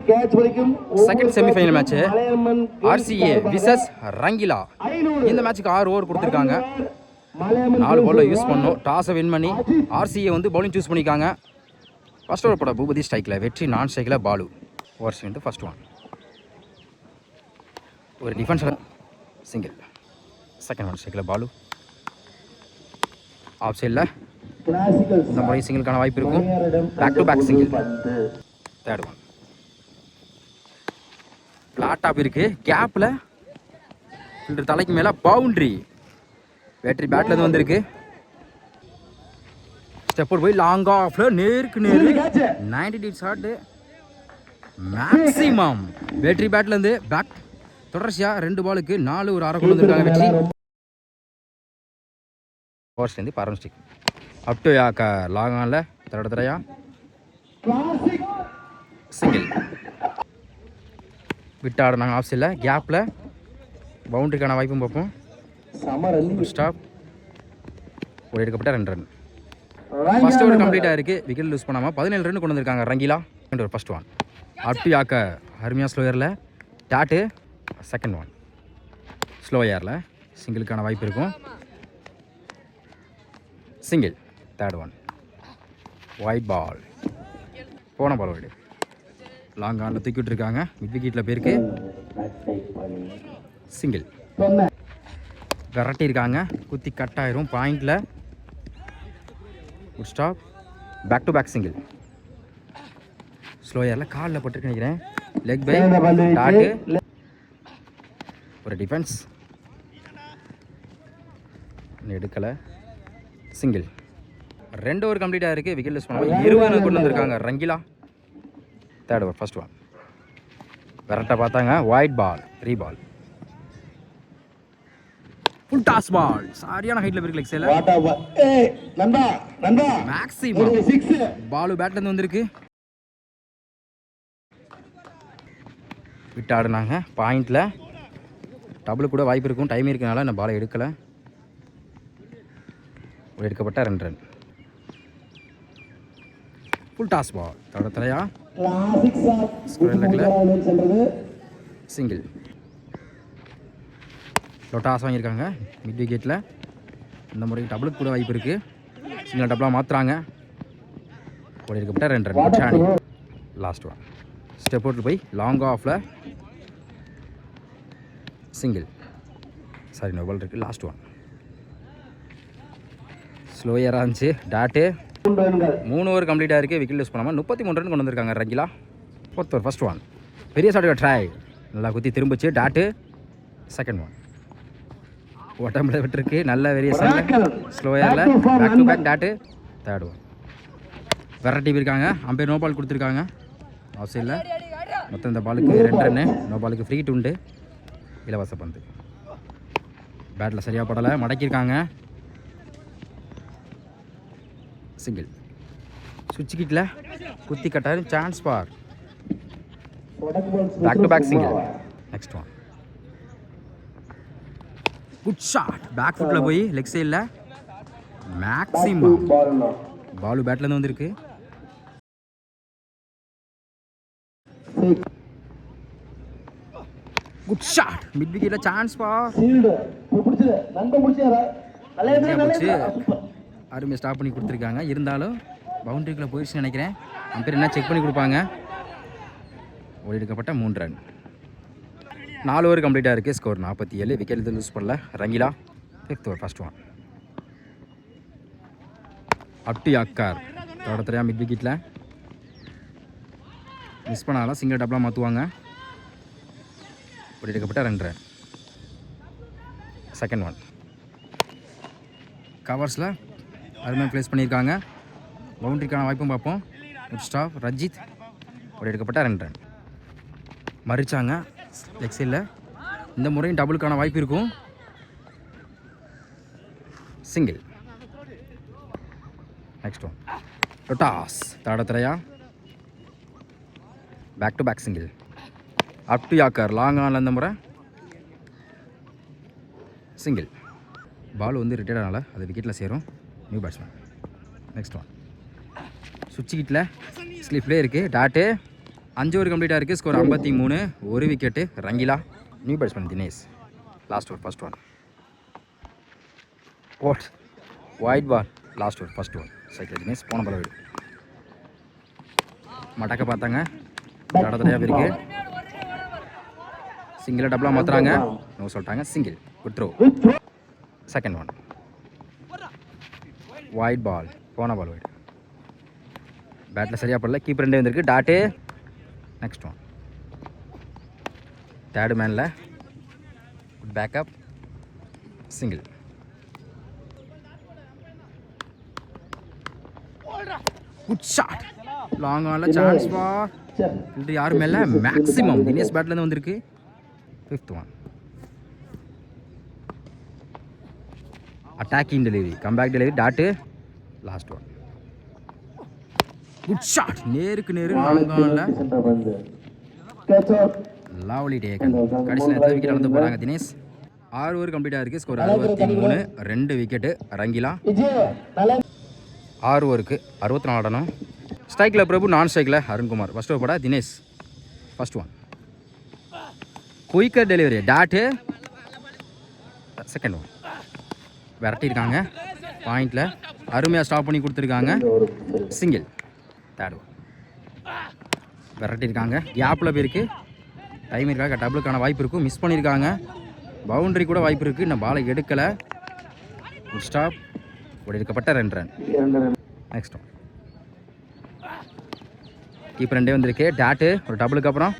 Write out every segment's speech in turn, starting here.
Second semifinal match RCA versus Rangila. இந்த மேட்சுக்கு 6 over கொடுத்துருக்காங்க. 4 பால்ல யூஸ் பண்ணோம். டாஸை வின் பண்ணி RCA வந்து பவுலிங் சூஸ் பண்ணிக்காங்க. ஃபர்ஸ்ட் ஓவர் போட பூபதி ஸ்ட்ரைக்கில், வெற்றி நான் ஸ்ட்ரைக்கில் பாலு. ஓவர்ஸ் வந்து ஃபர்ஸ்ட் ஒன். ஒரு டிஃபென்ஸ் சிங்கிள். செகண்ட் ஒன் ஸ்ட்ரைக்கில் பாலு. ஆஃப் சைடில் இந்த முறை சிங்கிளுக்கான வாய்ப்பு இருக்கும். Back to back single. Third one. பிளாட் ஆப் இருக்கு, கேப்பில் ஃபீல்டர் தலைக்கு மேலே பவுண்ட்ரி. பேட்டரி பேட்லேருந்து வந்திருக்கு. ஸ்டெப் அவுட் போய் லாங் ஆஃப்ல நேருக்கு நேரு 90 டிகிரி ஷாட் மேக்ஸிமம். பேட்டரி பேட்லேருந்து பேக் தொடர்ச்சியாக 2 பாலுக்கு 4 ஒரு அரை கொண்டு வந்திருக்காங்க வெற்றி. ஓவர்ஸ்லேருந்து பாரம் ஸ்டிக் அப் டு லாங் ஆனில் தடையா சிங்கிள். விட்டு ஆடினாங்க ஆஃப் சைடில், கேப்பில் பவுண்டரிக்கான வாய்ப்பும் பார்ப்போம். ஸ்டாப். ஒரு எடுக்கப்பட்ட 2 ரன். ஃபர்ஸ்ட் ஓவர் கம்ப்ளீட்டாக இருக்குது. விக்கெட் லூஸ் பண்ணாமல் 17 ரன் கொண்டு வந்திருக்காங்க Rangila. First one. Up to அருமையாக ஸ்லோயரில் டாட்டு. செகண்ட் ஒன் ஸ்லோயரில் சிங்கிளுக்கான வாய்ப்பு இருக்கும். Single. Third one wide ball. போன பால் வைடு. லாங் ஆனில் தூக்கி விட்டுருக்காங்க. மிட் விக்கெட்டில் போயிருக்கு. சிங்கிள். விரட்டியிருக்காங்க. குத்தி கட் ஆயிரும் பாயிண்டில். Good stop. Back to back single. ஸ்லோயரில் காலில் போட்டுருக்கு நினைக்கிறேன். Leg bye dot. ஒரு டிஃபென்ஸ் எடுக்கலை. சிங்கிள். 2 ஓவர் கம்ப்ளீட்டாக இருக்குது. விக்கெட் லூஸ் பண்ணாமல் 20 ரன் கொண்டு வந்திருக்காங்க Rangila. Third over first one. விரட்டை பார்த்தாங்க. Wide ball. ரீபால். Full toss ball. சரியான ஹைட்ல இருக்கு லெக் சைடுல. மேக்ஸிமம் பால் பேட்ல இருந்து வந்திருக்கு. விட்டு ஆடுனாங்க பாயிண்ட்ல. டபுள் கூட வாய்ப்பு இருக்கும். டைம் இருக்கனால இந்த பாலை எடுக்கலை. ஒரு எடுக்கப்பட்ட 2 ரன். Full toss ball. தடையா சிங்கிள். டாஸ் வாங்கியிருக்காங்க மிட் விக்கெட்டில். இந்த முறைக்கு டபுளுக்கு கூட வாய்ப்பு இருக்குது. சிங்கிள் டபுளாக மாற்றுறாங்க. ஒரு எடுக்கப்பட்ட 2 ரன். Last one. ஸ்டெப் அவுட்டில் போய் லாங் ஆஃபில் சிங்கிள். சாரி, நோ பால் இருக்குது. Last one. ஸ்லோயராக இருந்துச்சு டாட்டு. 3 ஓவர் கம்ப்ளீட்டாக இருக்குது. விக்கெட் லூஸ் பண்ணாமல் 33 ரன் கொண்டு வந்திருக்காங்க Rangila. Fourth over first one. பெரிய ஷாட்டுக்கு ட்ரை. நல்லா குத்தி திரும்பிச்சு டாட்டு. Second one. உடம்புல விட்டுருக்கு. நல்ல வேரியேஷன் ஸ்லோயரில். Back to back dot. Third one. Variety போயிருக்காங்க. அம்பையர் நோ பால் கொடுத்துருக்காங்க ஆஃப் சைடில். மொத்தம் இந்த பாலுக்கு 2 ரன்னு. நோ பாலுக்கு ஃப்ரீ உண்டு. இலவச பந்து. பேட்டில் சரியாக படலை. மடக்கியிருக்காங்க. சிங்கிள். சுவிட்ச் கிட்டில் குத்தி கட்டாரு. Chance for. Back to back single. Next one. Good shot. Back ஃபுட்டில் போய் லெக் சைடில் மேக்ஸிமம். பாலு பேட்லேருந்து வந்திருக்கு. Good shot. மிட் விக்கெட்டில் சான்ஸ் பார். அருமையாக ஸ்டாப் பண்ணி கொடுத்துருக்காங்க. இருந்தாலும் பவுண்டரிக்குள்ளே போயிடுச்சுன்னு நினைக்கிறேன். அம்பையர் என்ன செக் பண்ணி கொடுப்பாங்க. ஒரு எடுக்கப்பட்ட 3 ரன். 4 ஓவர் கம்ப்ளீட்டாக இருக்குது. ஸ்கோர் 47. விக்கெட் எதுவும் லூஸ் பண்ணல Rangila. Fifth over first one. Up to தடையா மிட் விக்கெட்டில். மிஸ் பண்ணாலும் சிங்கிள் டபுளாக மாற்றுவாங்க. ஒரு எடுக்கப்பட்ட 2 ரன். Second one. கவர்ஸில் அருமையாக ப்ளேஸ் பண்ணியிருக்காங்க. பவுண்டரிக்கான வாய்ப்பும் பார்ப்போம். Good stop. ரஜித். ஒரு எடுக்கப்பட்ட 2 ரன். மறிச்சாங்க லெக் சைடில். இந்த முறையும் டபுளுக்கான வாய்ப்பு இருக்கும். சிங்கிள். Next one. டாஸ். தடையா back to back single. Up to long ஆனில் இந்த முறை சிங்கிள். பால் வந்து ரிட்டையர்ட் ஆனால அது விக்கெட்டில் சேரும். New batsman. Next one. சுவிட்ச் கிட்டில் ஸ்லிப்லேயே இருக்குது டாட்டு. 5 ஓவர் கம்ப்ளீட்டாக இருக்குது. ஸ்கோர் 53. ஒரு wicket Rangila. New batsman Dinesh. Last over first one. What wide ball. Last over first one. சைக்கிள் தினேஷ் போன பால் வீடு மடக்க பார்த்தாங்க. தடையாக இருக்குது. சிங்கிளாக டபுளாக மாற்றுறாங்க. நோ சொல்லிட்டாங்க. Single. Good throw. Second one. Wide ball. போன பால் வீடு பேட்டில் சரியாக படல. கீப்பர் ரெண்டே வந்திருக்கு. டாட்டு. Next one. தேர்டு மேனில் good backup. Single. Good shot. Long ஆனில் சான்ஸ் ஃபார் இது யாரும் மேலே மேக்ஸிமம் தினேஷ் பேட்லேருந்து வந்திருக்கு. Fifth one. Attacking delivery. Comeback delivery. Dot. Last one. Good shot. நேருக்கு நேரு லாங் ஆனில் லவ்லி டேக்கன். கடைசி நேரத்தில் விக்கெட் அளந்து போகிறாங்க தினேஷ். 6 ஓவர் கம்ப்ளீட்டாக இருக்குது. ஸ்கோர் 63. 2 விக்கெட்டு ரங்கிலா. 6 ஓவருக்கு 64 ஆடணும். ஸ்ட்ரைக்கில் பிரபு, நான் ஸ்ட்ரைக்கில் அருண்குமார். ஃபர்ஸ்ட் ஓவர் போட Dinesh. First one. Quicker delivery. Dot. Second one. விரட்டியிருக்காங்க பாயிண்டில். அருமையாக ஸ்டாப் பண்ணி கொடுத்துருக்காங்க. சிங்கிள். Third one. விரட்டியிருக்காங்க. கேப்பில் போயிருக்கு. டைம் இருக்காங்க. டபுளுக்கான வாய்ப்பு இருக்கும். மிஸ் பண்ணியிருக்காங்க. பவுண்டரி கூட வாய்ப்பு இருக்குது. இன்னும் பாலை எடுக்கலை. Good stop. ஓடி எடுக்கப்பட்ட 2 ரன். Next one. கீப்பர் ரெண்டே வந்திருக்கு. டாட்டு. ஒரு டபுளுக்கு அப்புறம்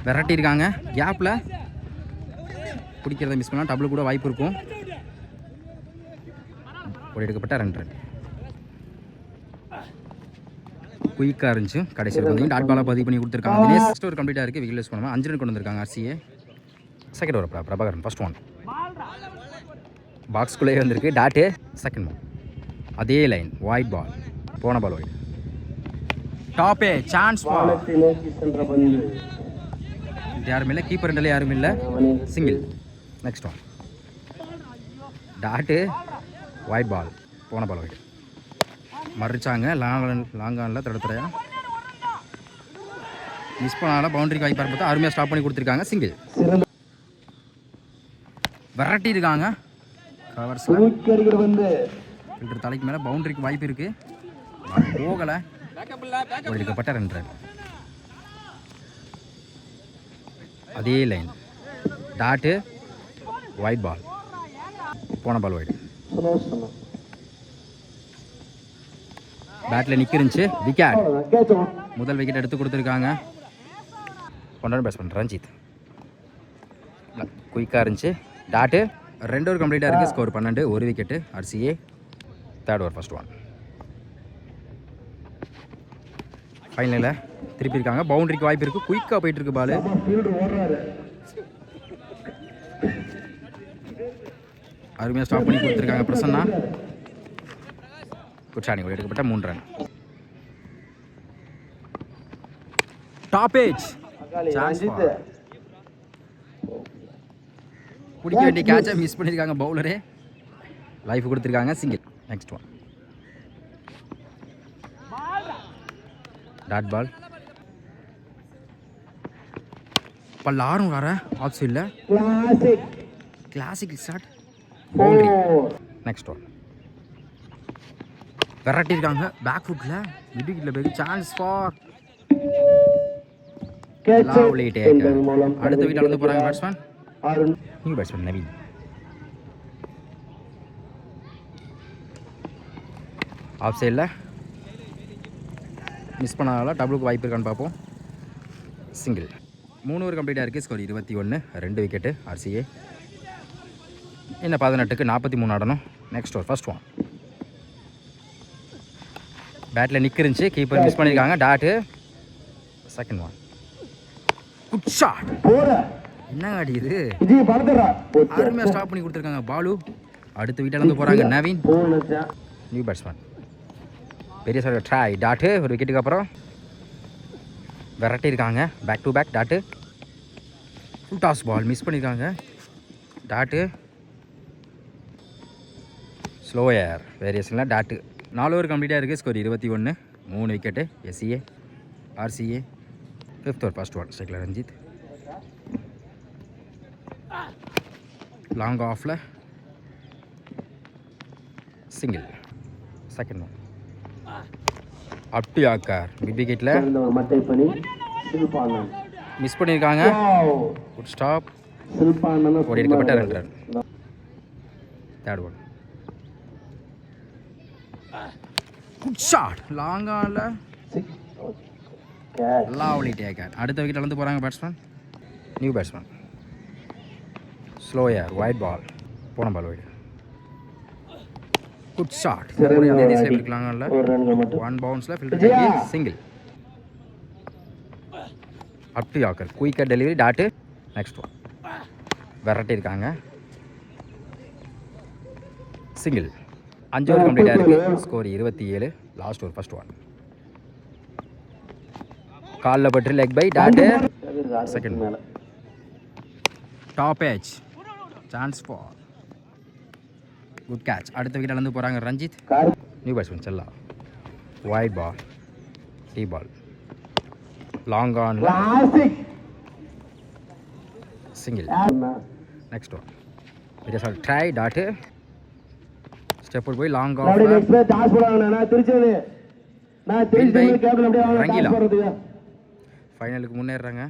விரட்டியிருக்காங்க. கேப்பில் பிடிக்கிறத மிஸ் பண்ணால் டபுள் கூட வாய்ப்பு இருக்கும். ஓடி எடுக்கப்பட்ட 2 ரன். குயிக்காக இருந்துச்சு. கடைசியில் பார்த்தீங்கன்னா டாட் பாலாக பதிவு பண்ணி கொடுத்துருக்காங்க. தினேஷ் ஃபர்ஸ்ட் ஓவர் கம்ப்ளீட்டாக இருக்குது. விக்கெட் லூஸ் பண்ணாமல் 5 ரன் கொண்டு வந்திருக்காங்க RCA. Second over Prabhakaran. First one. பாக்ஸ்குள்ளேயே வந்திருக்கு. டாட்டு. Second one. அதே லைன். Wide ball. போன பால் ஒயிட். டாப்பே சான்ஸ் பால். யாரும் இல்லை. கீப்பர் ரெண்டில் யாரும் இல்லை. Single. Next one. Dot. Wide ball. போன பால் ஒயிட். மறிச்சாங்க. லாங்கானில் தடுத்துறையா மிஸ் பண்ணால பவுண்டரிக்கு வாய்ப்பாக பார்த்தா அருமையாக ஸ்டாப் பண்ணி கொடுத்துருக்காங்க. சிங்கிள். விரட்டி இருக்காங்க. கவர்ஸில் தலைக்கு மேலே பவுண்டரிக்கு வாய்ப்பு இருக்குது. போகலை. எடுக்கப்பட்ட 2 ரன். அதே லைன். டாட்டு. Wide ball. போன பால் ஒயிட். பேட்டில் நிற்கிருந்துச்சு. விக்கெட். முதல் விக்கெட் எடுத்து கொடுத்துருக்காங்க. கொண்டாடு பேட்ஸ்மேன் ரஞ்சித். குயிக்காக இருந்துச்சு. டாட்டு. 2 ஓவர் கம்ப்ளீட்டாக இருக்குது. ஸ்கோர் 12. ஒரு wicket RCA. Third over first one. ஃபைனலில் திருப்பி இருக்காங்க. பவுண்டரிக்கு வாய்ப்பு இருக்குது. குயிக்காக போயிட்டு இருக்கு பால். அருமையாக ஸ்டாப் பண்ணி கொடுத்துருக்காங்க பிரசன்னா. குட்சாணி எடுக்கப்பட்ட 3 ரன். டாப்பேஜ். பிடிக்க வேண்டிய கேட்சை மிஸ் பண்ணியிருக்காங்க பவுலரே. லைஃப் கொடுத்துருக்காங்க. Single. Next one. Dot ball. பல்லாரும் வர ஆஃப் சைடில் classic start. Boundary. Next one. விரட்டியிருக்காங்க. பேக் ஃபுட்டில் விக்கெட்டில் போய் சான்ஸ் ஃபார் லவ்லி டேக்கர். அடுத்த விக்கெட் அளந்து போகிறாங்க batsman. New batsman Naveen. Off சைடில் மிஸ் பண்ணால டபுளுக்கு வாய்ப்பு இருக்கான்னு பார்ப்போம். சிங்கிள். 3 ஓவர் கம்ப்ளீட்டாக இருக்குது. ஸ்கோர் 21. 2 wicket RCA. இன்னும் 18க்கு 43 ஆடணும். Next over first one. பேட்டில் நிற்கிருந்துச்சு. கீப்பர் மிஸ் பண்ணியிருக்காங்க. Tattoo. Second one. Good shot. என்னங்க அடி இது. அருமையாக ஸ்டாப் பண்ணி கொடுத்துருக்காங்க பாலு. அடுத்த வீட்டில் இருந்து போகிறாங்க நவீன். New batsman. பெரிய சார் ட்ரை. டாட்டு. ஒரு விக்கெட்டுக்கு அப்புறம் விரட்டியிருக்காங்க. Back to back. Dot. Full toss ball miss பண்ணியிருக்காங்க. டாட்டு. ஸ்லோயர் வேரியேஷனில் டாட்டு. 4 ஓவர் கம்ப்ளீட்டாக இருக்குது. Score 21. 3 wicket SCA. RCA. Fifth or first one, strike Ranjit. Long off la. Single. Second one. Up to Yakar. Mid wicket la. Miss பண்ணிருக்காங்க. Good stop. ஓடி எடுக்கப்பட்ட run. Third one. Good shot. Long on la. Lovely take it. அடுத்த wicket வந்து போறாங்க batsman. New batsman. Slow air, wide ball. போன பால் wide. Good shot. ஒரு அதே திசையில் இருக்கலாங்கல்ல. One bounce ல filter பண்ணி single. Up to Yorker. Quick delivery dot. Next one. விரட்டி இருக்காங்க. Single. 5 ஓவர் கம்ப்ளீட் ஆயிருக்கு. Score 27. Last over first one. கால்ல பட்டு லெக் பை டாட். செகண்ட் மேல. Top edge. Chance for. Good catch. அடுத்த விக்கெட் வந்து போறாங்க Ranjith. New batsman Chella. Wide ball. டீ ball. Long on. Single. Next one. பெரிய ஷாட் ட்ரை டாட். ஸ்டெப் போய் லாங் ஆஃப். ரங்கீலா ஃபைனலுக்கு முன்னேறாங்க.